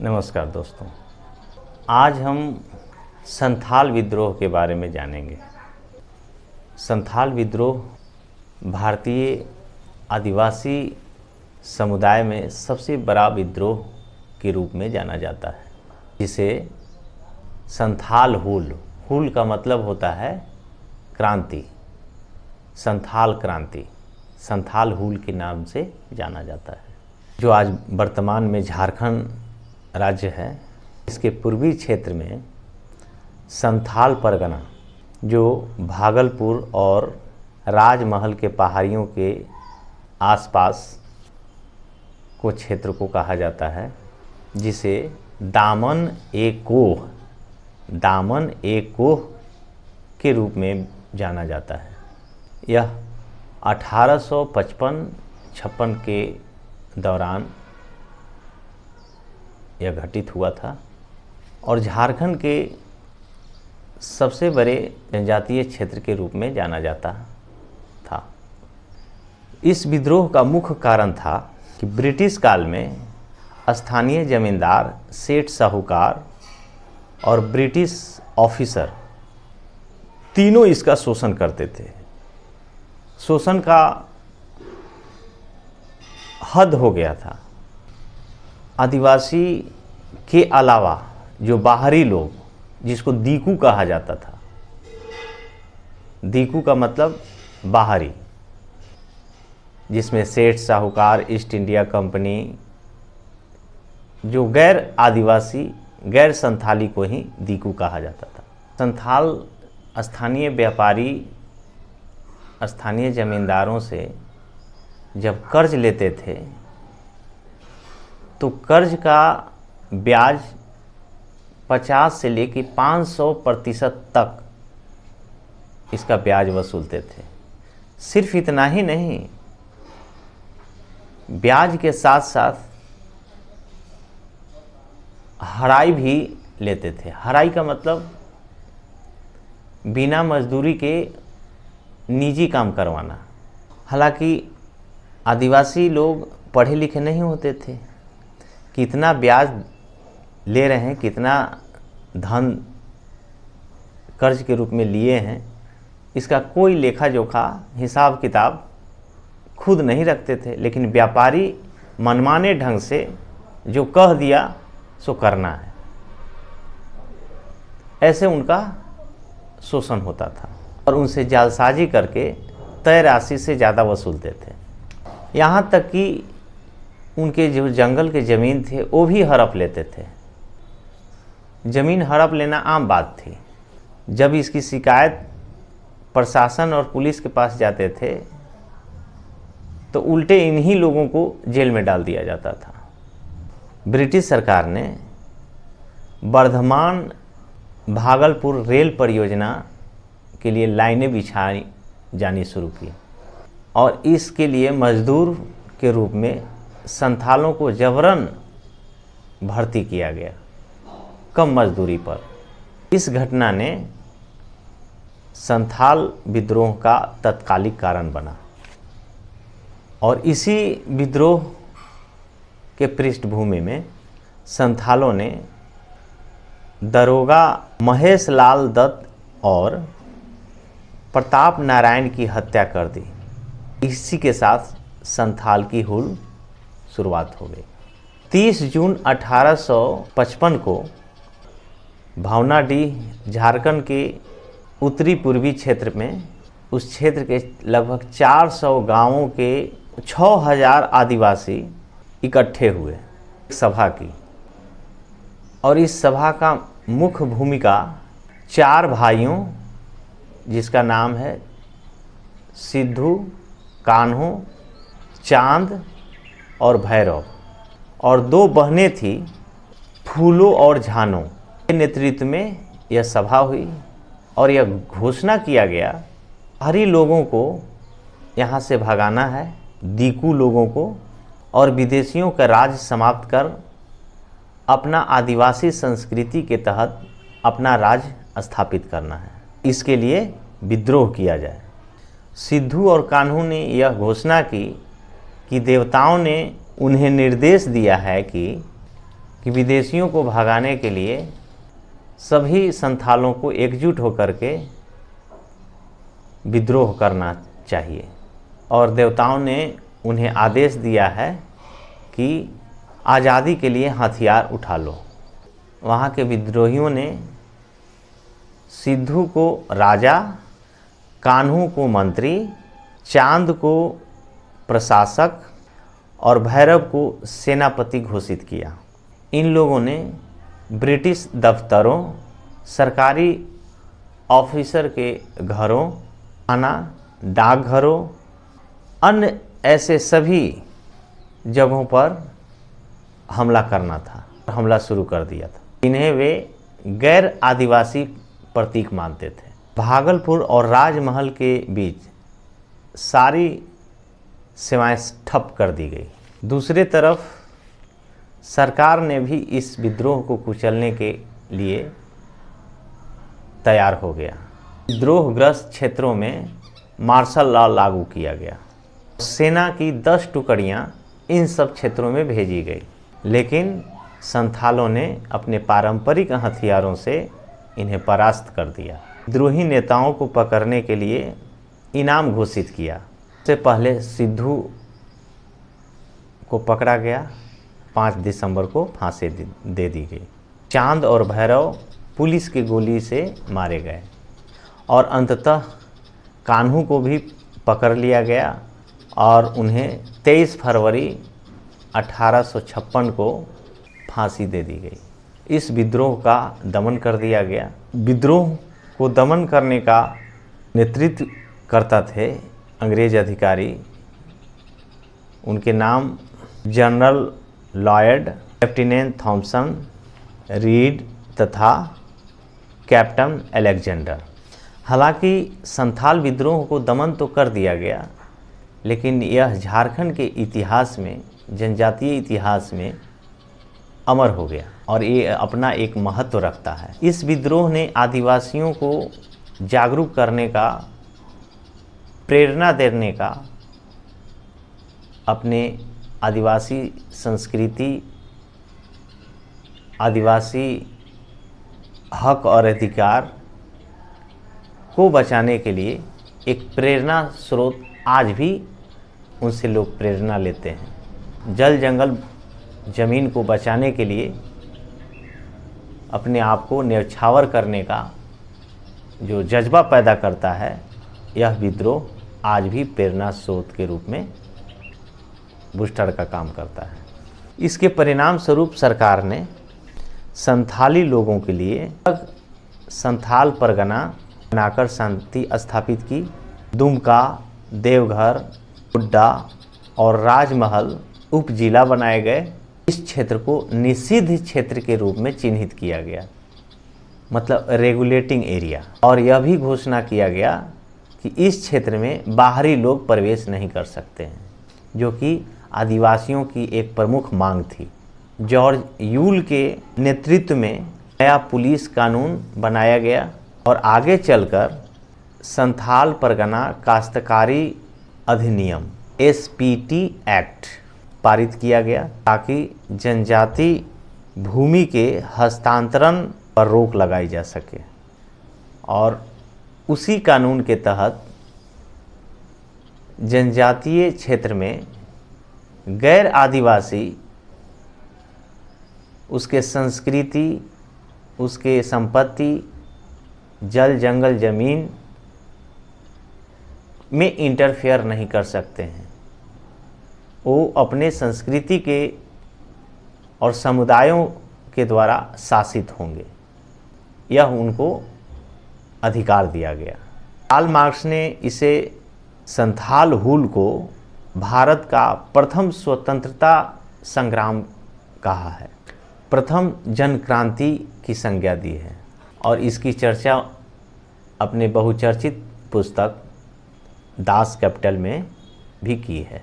नमस्कार दोस्तों, आज हम संथाल विद्रोह के बारे में जानेंगे। संथाल विद्रोह भारतीय आदिवासी समुदाय में सबसे बड़ा विद्रोह के रूप में जाना जाता है, जिसे संथाल हुल का मतलब होता है क्रांति। संथाल क्रांति संथाल हुल के नाम से जाना जाता है, जो आज वर्तमान में झारखंड राज्य है। इसके पूर्वी क्षेत्र में संथाल परगना, जो भागलपुर और राजमहल के पहाड़ियों के आसपास को क्षेत्र को कहा जाता है, जिसे दामन ए कोह के रूप में जाना जाता है। यह 1855-56 के दौरान यह घटित हुआ था और झारखंड के सबसे बड़े जनजातीय क्षेत्र के रूप में जाना जाता था। इस विद्रोह का मुख्य कारण था कि ब्रिटिश काल में स्थानीय जमींदार, सेठ साहूकार और ब्रिटिश ऑफिसर तीनों इसका शोषण करते थे। शोषण का हद हो गया था। आदिवासी के अलावा जो बाहरी लोग, जिसको दीकू कहा जाता था, दीकू का मतलब बाहरी, जिसमें सेठ साहूकार, ईस्ट इंडिया कंपनी, जो गैर आदिवासी, गैर संथाली को ही दीकू कहा जाता था। संथाल स्थानीय व्यापारी, स्थानीय जमींदारों से जब कर्ज लेते थे तो कर्ज का ब्याज 50 से लेकर 500% तक इसका ब्याज वसूलते थे। सिर्फ इतना ही नहीं, ब्याज के साथ साथ हराई भी लेते थे। हराई का मतलब बिना मजदूरी के निजी काम करवाना। हालांकि आदिवासी लोग पढ़े लिखे नहीं होते थे, कितना ब्याज ले रहे हैं, कितना धन कर्ज के रूप में लिए हैं, इसका कोई लेखा जोखा, हिसाब किताब खुद नहीं रखते थे। लेकिन व्यापारी मनमाने ढंग से जो कह दिया सो करना है, ऐसे उनका शोषण होता था और उनसे जालसाजी करके तय राशि से ज़्यादा वसूलते थे। यहाँ तक कि उनके जो जंगल के ज़मीन थे वो भी हड़प लेते थे। ज़मीन हड़प लेना आम बात थी। जब इसकी शिकायत प्रशासन और पुलिस के पास जाते थे तो उल्टे इन्हीं लोगों को जेल में डाल दिया जाता था। ब्रिटिश सरकार ने वर्धमान भागलपुर रेल परियोजना के लिए लाइनें बिछाई जानी शुरू की और इसके लिए मजदूर के रूप में संथालों को जबरन भर्ती किया गया, कम मजदूरी पर। इस घटना ने संथाल विद्रोह का तत्कालिक कारण बना और इसी विद्रोह के पृष्ठभूमि में संथालों ने दरोगा महेश लाल दत्त और प्रताप नारायण की हत्या कर दी। इसी के साथ संथाल की हुल शुरुआत हो गई। 30 जून 1855 को भावनाडीह, झारखंड के उत्तरी पूर्वी क्षेत्र में, उस क्षेत्र के लगभग 400 गांवों के 6000 आदिवासी इकट्ठे हुए एक सभा की और इस सभा का मुख्य भूमिका 4 भाइयों, जिसका नाम है सिद्धू, कान्हू, चांद और भैरव, और 2 बहनें थी, फूलो और झानो, के नेतृत्व में यह सभा हुई और यह घोषणा किया गया, हरी लोगों को यहाँ से भगाना है, दीकू लोगों को, और विदेशियों का राज समाप्त कर अपना आदिवासी संस्कृति के तहत अपना राज स्थापित करना है। इसके लिए विद्रोह किया जाए। सिद्धू और कान्हू ने यह घोषणा की कि देवताओं ने उन्हें निर्देश दिया है कि कि विदेशियों को भगाने के लिए सभी संथालों को एकजुट होकर के विद्रोह करना चाहिए और देवताओं ने उन्हें आदेश दिया है कि आज़ादी के लिए हथियार उठा लो। वहाँ के विद्रोहियों ने सिद्धू को राजा, कान्हू को मंत्री, चांद को प्रशासक और भैरव को सेनापति घोषित किया। इन लोगों ने ब्रिटिश दफ्तरों, सरकारी ऑफिसर के घरों, थाना, डाकघरों, अन्य ऐसे सभी जगहों पर हमला करना था, हमला शुरू कर दिया था। इन्हें वे गैर आदिवासी प्रतीक मानते थे। भागलपुर और राजमहल के बीच सारी सेवाएं ठप कर दी गई। दूसरी तरफ सरकार ने भी इस विद्रोह को कुचलने के लिए तैयार हो गया। विद्रोहग्रस्त क्षेत्रों में मार्शल लॉ लागू किया गया। सेना की 10 टुकड़ियां इन सब क्षेत्रों में भेजी गई, लेकिन संथालों ने अपने पारंपरिक हथियारों से इन्हें परास्त कर दिया। विद्रोही नेताओं को पकड़ने के लिए इनाम घोषित किया। सबसे पहले सिद्धू को पकड़ा गया, 5 दिसंबर को फांसी दे दी गई। चांद और भैरव पुलिस की गोली से मारे गए और अंततः कान्हू को भी पकड़ लिया गया और उन्हें 23 फरवरी 1856 को फांसी दे दी गई। इस विद्रोह का दमन कर दिया गया। विद्रोह को दमन करने का नेतृत्व करता थे अंग्रेज अधिकारी। उनके नाम general Lloyd, lieutenant Thomson, Reid तथा कैप्टन अलेक्जेंडर। हालांकि संथाल विद्रोह को दमन तो कर दिया गया, लेकिन यह झारखंड के इतिहास में, जनजातीय इतिहास में अमर हो गया और ये अपना एक महत्व रखता है। इस विद्रोह ने आदिवासियों को जागरूक करने का, प्रेरणा देने का, अपने आदिवासी संस्कृति, आदिवासी हक और अधिकार को बचाने के लिए एक प्रेरणा स्रोत आज भी उनसे लोग प्रेरणा लेते हैं। जल जंगल ज़मीन को बचाने के लिए अपने आप को न्यौछावर करने का जो जज्बा पैदा करता है, यह विद्रोह आज भी प्रेरणा स्रोत के रूप में बूस्टर का काम करता है। इसके परिणाम स्वरूप सरकार ने संथाली लोगों के लिए संथाल परगना बनाकर शांति स्थापित की। दुमका, देवघर, गोड्डा और राजमहल उप जिला बनाए गए। इस क्षेत्र को निषिद्ध क्षेत्र के रूप में चिन्हित किया गया, मतलब रेगुलेटिंग एरिया। और यह भी घोषणा किया गया कि इस क्षेत्र में बाहरी लोग प्रवेश नहीं कर सकते हैं, जो कि आदिवासियों की एक प्रमुख मांग थी। जॉर्ज यूल के नेतृत्व में नया पुलिस कानून बनाया गया और आगे चलकर संथाल परगना काश्तकारी अधिनियम SPT एक्ट पारित किया गया, ताकि जनजाति भूमि के हस्तांतरण पर रोक लगाई जा सके। और उसी कानून के तहत जनजातीय क्षेत्र में गैर आदिवासी उसके संस्कृति, उसके संपत्ति, जल जंगल ज़मीन में इंटरफेयर नहीं कर सकते हैं। वो अपने संस्कृति के और समुदायों के द्वारा शासित होंगे, यह उनको अधिकार दिया गया। कार्ल मार्क्स ने इसे संथाल हुल को भारत का प्रथम स्वतंत्रता संग्राम कहा है, प्रथम जन क्रांति की संज्ञा दी है और इसकी चर्चा अपने बहुचर्चित पुस्तक दास कैपिटल में भी की है।